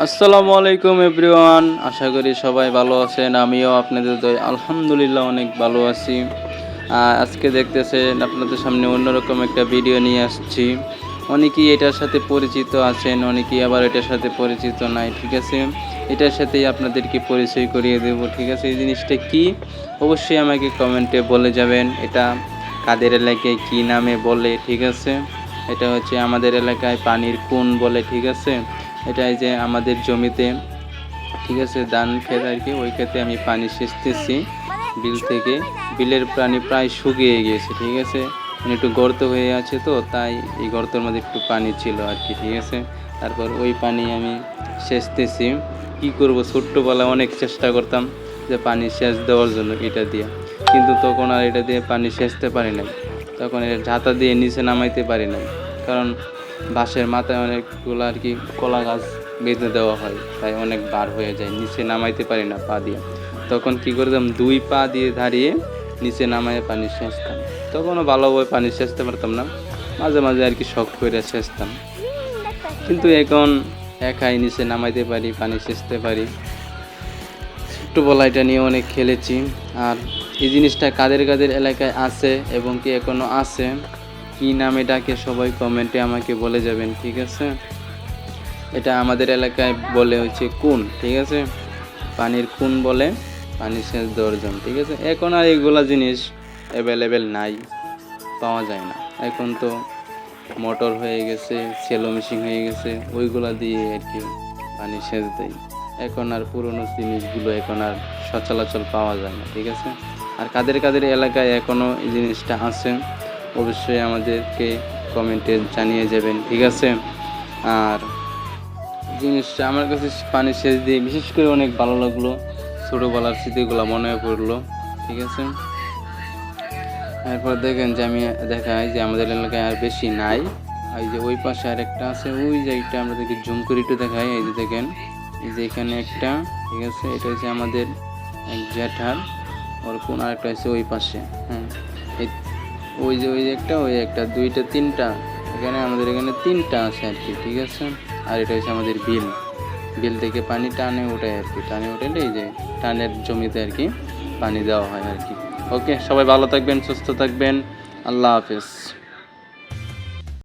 আসসালামু আলাইকুম এভরিওয়ান, আশা করি সবাই ভালো আছেন। আমিও আপনাদের দয় আলহামদুলিল্লাহ অনেক ভালো আছি। আজকে দেখতেছেন আপনাদের সামনে অন্যরকম একটা ভিডিও নিয়ে আসছি। অনেকেই এটার সাথে পরিচিত আছেন, অনেকেই আবার এটার সাথে পরিচিত নাই। ঠিক আছে, এটার সাথেই আপনাদেরকে পরিচয় করিয়ে দেব। ঠিক আছে, এই জিনিসটা কি অবশ্যই আমাকে কমেন্টে বলে যাবেন। এটা কাদের এলাকায় কী নামে বলে। ঠিক আছে, এটা হচ্ছে আমাদের এলাকায় পানির কুন বলে। ঠিক আছে, এটা এই যে আমাদের জমিতে, ঠিক আছে, ধান ক্ষেত আর কি, ওই ক্ষেতে আমি পানি সেচতেছি বিল থেকে। বিলের পানি প্রায় শুকিয়ে গিয়েছে। ঠিক আছে, মানে একটু গর্ত হয়ে আছে, তো তাই এই গর্তের মধ্যে একটু পানি ছিল আর কি। ঠিক আছে, তারপর ওই পানি আমি সেচতেছি। কি করব, ছোট্টবেলায় অনেক চেষ্টা করতাম যে পানি সেচ দেওয়ার জন্য এটা দিয়ে, কিন্তু তখন আর এটা দিয়ে পানি সেচতে পারি নাই। তখন এটা ঝাঁতা দিয়ে নিচে নামাইতে পারি নাই, কারণ বাঁশের মাথায় অনেকগুলো আর কি কলা গাছ বেঁধে দেওয়া হয়, তাই অনেক বার হয়ে যায়, নিচে নামাইতে পারি না পা দিয়ে। তখন কি করতাম, দুই পা দিয়ে দাঁড়িয়ে নিচে নামাইয়ে পানি সেচতাম। তখনও ভালোভাবে পানি সেচতে পারতাম না, মাঝে মাঝে আর কি শখ করে সেচতাম। কিন্তু এখন একাই নিচে নামাইতে পারি, পানি সেচতে পারি। ছোট্টবেলায় এটা নিয়ে অনেক খেলেছি। আর এই জিনিসটা কাদের কাদের এলাকায় আছে এবং কি এখনও আছে, কী নামে ডাকে, সবাই কমেন্টে আমাকে বলে যাবেন। ঠিক আছে, এটা আমাদের এলাকায় বলে হচ্ছে কুন। ঠিক আছে, পানির কুন বলে, পানি সেচ দেওয়ার জন্য। ঠিক আছে, এখন আর এগুলা জিনিস অ্যাভেলেবেল নাই, পাওয়া যায় না। এখন তো মোটর হয়ে গেছে, সেলো মেশিন হয়ে গেছে, ওইগুলা দিয়ে আর কি পানি সেচ দেয়। এখন আর পুরনো জিনিসগুলো এখন আর সচরাচর পাওয়া যায় না। ঠিক আছে, আর কাদের কাদের এলাকায় এখনও এই জিনিসটা আছে অবশ্যই আমাদেরকে কমেন্টে জানিয়ে যাবেন। ঠিক আছে, আর জিনিসটা আমার কাছে পানি সেচ দিয়ে বিশেষ করে অনেক ভালো লাগলো, ছোটোবেলার স্মৃতিগুলো মনে পড়লো। ঠিক আছে, এরপর দেখেন যে আমি দেখাই যে আমাদের এলাকায় আর বেশি নাই। এই যে ওই পাশে আর একটা আছে, ওই যে একটা আমরা দেখি জুম করে একটু দেখাই। এই যে দেখেন, এই যে এখানে একটা, ঠিক আছে, এটা হচ্ছে আমাদের এক জ্যাঠার, ওর কোন আরেকটা আছে ওই পাশে। হ্যাঁ, এই ওই যে একটা, ওই একটা, দুইটা, তিনটা, এখানে আমাদের এখানে তিনটা আছে আর কি। ঠিক আছে, আর এটা হচ্ছে আমাদের বিল। বিল থেকে পানি টানে ওঠায় আর কি, টানে ওঠালে এই যে টানের জমিতে আর কি পানি দেওয়া হয় আর কি। ওকে, সবাই ভালো থাকবেন, সুস্থ থাকবেন, আল্লাহ হাফেজ।